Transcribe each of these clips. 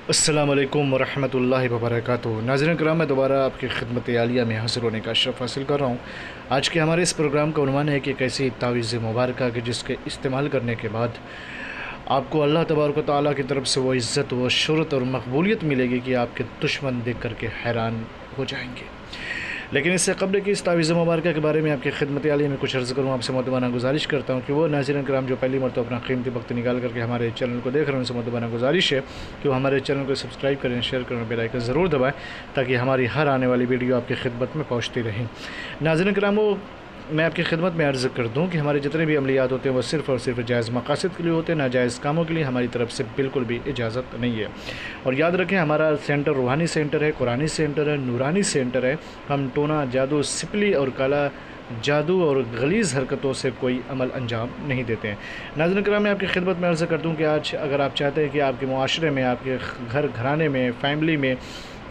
السلام علیکم ورحمۃ اللہ وبرکاتہ۔ ناظرین کرام، میں دوبارہ آپ کی خدمت عالیہ میں حاضر ہونے کا شرف حاصل کر رہا ہوں۔ آج کے ہمارے اس پروگرام کا عنوان ہے کہ ایک ایسی تعویذ مبارکہ کہ جس کے استعمال کرنے کے بعد آپ کو اللہ تبارک و تعالیٰ کی طرف سے وہ عزت و شہرت اور مقبولیت ملے گی کہ آپ کے دشمن دیکھ کر کے حیران ہو جائیں گے۔ لیکن اس سے قبل کہ اس تعویذ مبارکہ کے بارے میں آپ کی خدمت عالیہ میں کچھ عرض کروں، آپ سے مؤدبانہ گزارش کرتا ہوں کہ وہ ناظرین کرام جو پہلی مرتبہ اپنا قیمتی وقت نکال کر کے ہمارے چینل کو دیکھ رہے ہیں، ان سے مؤدبانہ گزارش ہے کہ وہ ہمارے چینل کو سبسکرائب کریں، شیئر کریں، بیل آئیکن ضرور دبائیں تاکہ ہماری ہر آنے والی ویڈیو آپ کی خدمت میں پہنچتی رہیں۔ ناظرین کرام، میں آپ کی خدمت میں عرض کر دوں کہ ہمارے جتنے بھی عملیات ہوتے ہیں وہ صرف اور صرف جائز مقاصد کے لیے ہوتے ہیں، ناجائز کاموں کے لیے ہماری طرف سے بالکل بھی اجازت نہیں ہے۔ اور یاد رکھیں، ہمارا سینٹر روحانی سینٹر ہے، قرآنی سینٹر ہے، نورانی سینٹر ہے۔ ہم ٹونا، جادو، سپلی اور کالا جادو اور غلیظ حرکتوں سے کوئی عمل انجام نہیں دیتے ہیں۔ ناظرین کرام، میں آپ کی خدمت میں عرض کر دوں کہ آج اگر آپ چاہتے ہیں کہ آپ کے معاشرے میں، آپ کے گھر گھرانے میں، فیملی میں،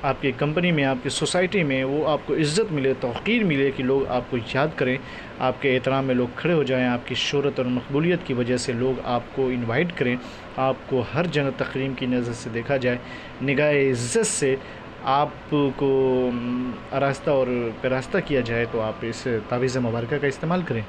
آپ کی کمپنی میں، آپ کی سوسائٹی میں وہ آپ کو عزت ملے، توقیر ملے، کہ لوگ آپ کو یاد کریں، آپ کے احترام میں لوگ کھڑے ہو جائیں، آپ کی شہرت اور مقبولیت کی وجہ سے لوگ آپ کو انوائٹ کریں، آپ کو ہر جگہ تکریم کی نظر سے دیکھا جائے، نگاہ عزت سے آپ کو آراستہ اور پیراستہ کیا جائے، تو آپ اس تعویذ مبارکہ کا استعمال کریں۔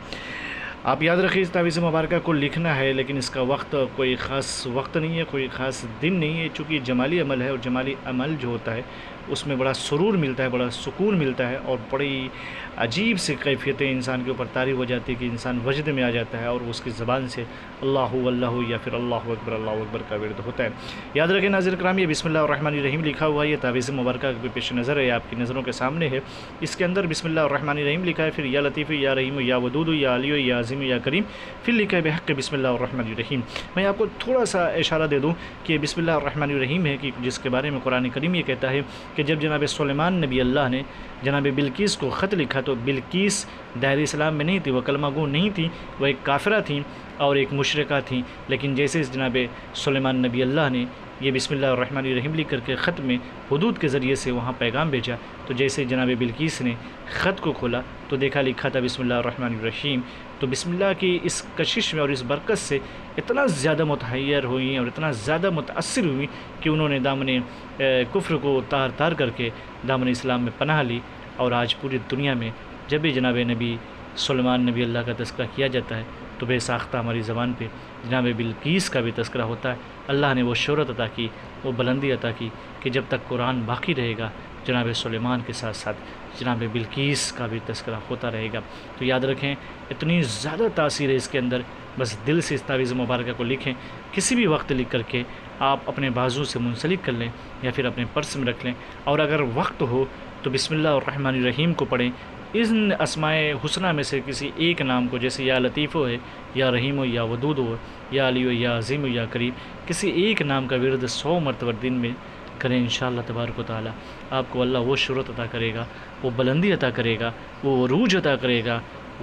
آپ یاد رکھیں، اس تعویذ مبارکہ کو لکھنا ہے، لیکن اس کا وقت کوئی خاص وقت نہیں ہے، کوئی خاص دن نہیں ہے، چونکہ جمالی عمل ہے، اور جمالی عمل جو ہوتا ہے اس میں بڑا سرور ملتا ہے، بڑا سکون ملتا ہے، اور بڑی عجیب سی کیفیتیں انسان کے اوپر طاری ہو جاتی ہے کہ انسان وجد میں آ جاتا ہے، اور اس کی زبان سے اللہ اللہ یا پھر اللہ اکبر کا ورد ہوتا ہے۔ یاد رکھیں ناظرین کرام، یہ بسم اللہ الرحمن الرحیم لکھا ہوا ہے، یہ تعویذ مبارکہ کے پیش نظر ہے، آپ کی نظروں کے سامنے ہے۔ اس کے اندر بسم اللہ الرحمن الرحیم لکھا ہے، پھر یا لطیف یا رحیم یا ودود یا علی یا عظیم یا کریم، پھر لکھا ہے بحق بسم اللہ الرحمن الرحیم۔ میں آپ کو تھوڑا سا اشارہ دے دوں کہ بسم اللہ الرحمن الرحیم ہے کہ جس کے بارے میں قرآن کریم یہ کہتا ہے کہ جب جناب سلیمان نبی اللہ نے جناب بلقیس کو خط لکھا تو بلقیس دائرہ اسلام میں نہیں تھی، وہ کلمہ گو نہیں تھی، وہ ایک کافرہ تھیں اور ایک مشرکہ تھیں۔ لیکن جیسے جناب سلیمان نبی اللہ نے یہ بسم اللہ الرحمن الرحیم لکھ کر کے خط میں حدود کے ذریعے سے وہاں پیغام بھیجا، تو جیسے جناب بلقیس نے خط کو کھولا تو دیکھا لکھا تھا بسم اللہ الرحمن الرحیم، تو بسم اللہ کی اس کشش میں اور اس برکت سے اتنا زیادہ متحیر ہوئیں اور اتنا زیادہ متاثر ہوئیں کہ انہوں نے دامن کفر کو تار تار کر کے دامن اسلام میں پناہ لی۔ اور آج پوری دنیا میں جب بھی جناب نبی سلیمان نبی اللہ کا تذکرہ کیا جاتا ہے تو بے ساختہ ہماری زبان پہ جناب بلقیس کا بھی تذکرہ ہوتا ہے۔ اللہ نے وہ شہرت عطا کی، وہ بلندی عطا کی کہ جب تک قرآن باقی رہے گا جناب سلیمان کے ساتھ ساتھ جناب بلقیس کا بھی تذکرہ ہوتا رہے گا۔ تو یاد رکھیں، اتنی زیادہ تاثیر ہے اس کے اندر، بس دل سے اس تعویذ مبارکہ کو لکھیں، کسی بھی وقت لکھ کر کے آپ اپنے بازو سے منسلک کر لیں یا پھر اپنے پرس میں رکھ لیں، اور اگر وقت ہو تو بسم اللہ الرحمن الرحیم کو پڑھیں۔ ان اسماء حسنہ میں سے کسی ایک نام کو، جیسے یا لطیف ہو ہے، یا رحیم ہو، یا ودود ہو، یا علی ہو، یا عظیم ہو، یا کریم، کسی ایک نام کا ورد 100 مرتبہ دن میں کریں، انشاءاللہ تبارک و تعالی آپ کو اللہ وہ شہرت عطا کرے گا، وہ بلندی عطا کرے گا، وہ عروج عطا کرے گا،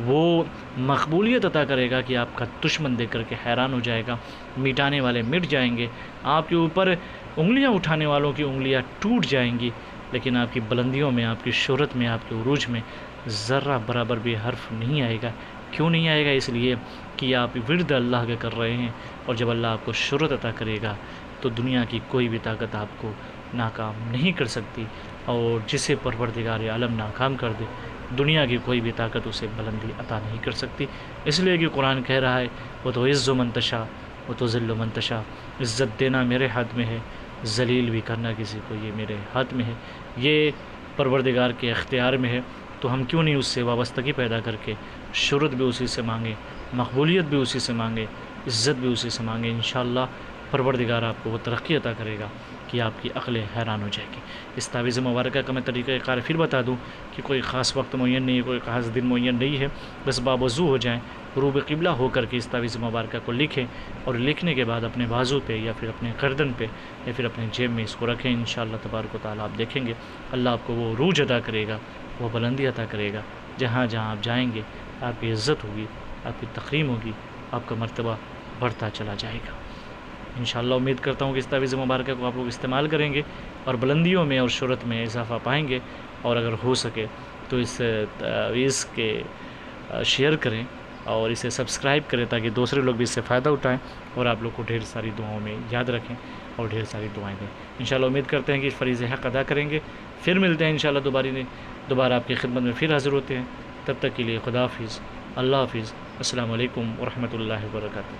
وہ مقبولیت عطا کرے گا کہ آپ کا دشمن دیکھ کر کے حیران ہو جائے گا، مٹانے والے مٹ جائیں گے، آپ کے اوپر انگلیاں اٹھانے والوں کی انگلیاں ٹوٹ جائیں گی، لیکن آپ کی بلندیوں میں، آپ کی شہرت میں، آپ کے عروج میں ذرہ برابر بھی حرف نہیں آئے گا۔ کیوں نہیں آئے گا؟ اس لیے کہ آپ ورد اللہ کا کر رہے ہیں، اور جب اللہ آپ کو شہرت عطا کرے گا تو دنیا کی کوئی بھی طاقت آپ کو ناکام نہیں کر سکتی، اور جسے پروردگار عالم ناکام کر دے دنیا کی کوئی بھی طاقت اسے بلندی عطا نہیں کر سکتی۔ اس لیے کہ قرآن کہہ رہا ہے وہ تو عز من تشاء وہ تو ذل من تشاء، عزت دینا میرے ہاتھ میں ہے، ذلیل بھی کرنا کسی کو یہ میرے ہاتھ میں ہے، یہ پروردگار کے اختیار میں ہے۔ تو ہم کیوں نہیں اس سے وابستگی پیدا کر کے شہرت بھی اسی سے مانگیں، مقبولیت بھی اسی سے مانگیں، عزت بھی اسی سے مانگیں، انشاءاللہ پروردگار آپ کو وہ ترقی عطا کرے گا کہ آپ کی عقلیں حیران ہو جائے گی۔ اس تعویذ مبارکہ کا میں طریقہ کار پھر بتا دوں کہ کوئی خاص وقت معین نہیں ہے، کوئی خاص دن معین نہیں ہے، بس باوضو ہو جائیں، غروب قبلہ ہو کر کے اس تعویذ مبارکہ کو لکھیں، اور لکھنے کے بعد اپنے بازو پہ یا پھر اپنے گردن پہ یا پھر اپنے جیب میں اس کو رکھیں، انشاءاللہ تبارک و تعالیٰ آپ دیکھیں گے اللہ آپ کو وہ عروج عطا کرے گا، وہ بلندی عطا کرے گا، جہاں جہاں آپ جائیں گے آپ کی عزت ہوگی، آپ کی تکریم ہوگی، آپ کا مرتبہ بڑھتا چلا جائے گا۔ انشاءاللہ امید کرتا ہوں کہ اس تعویذ مبارکہ کو آپ لوگ استعمال کریں گے اور بلندیوں میں اور شہرت میں اضافہ پائیں گے، اور اگر ہو سکے تو اس تعویذ کے شیئر کریں اور اسے سبسکرائب کریں تاکہ دوسرے لوگ بھی اس سے فائدہ اٹھائیں، اور آپ لوگ کو ڈھیر ساری دعاؤں میں یاد رکھیں اور ڈھیر ساری دعائیں دیں۔ انشاءاللہ امید کرتے ہیں کہ فریض حق ادا کریں گے۔ پھر ملتے ہیں انشاءاللہ دوبارہ آپ کی خدمت میں پھر حاضر ہوتے ہیں۔ تب تک کے لیے خدا حافظ، اللہ حافظ، السلام علیکم ورحمۃ اللہ وبرکاتہ۔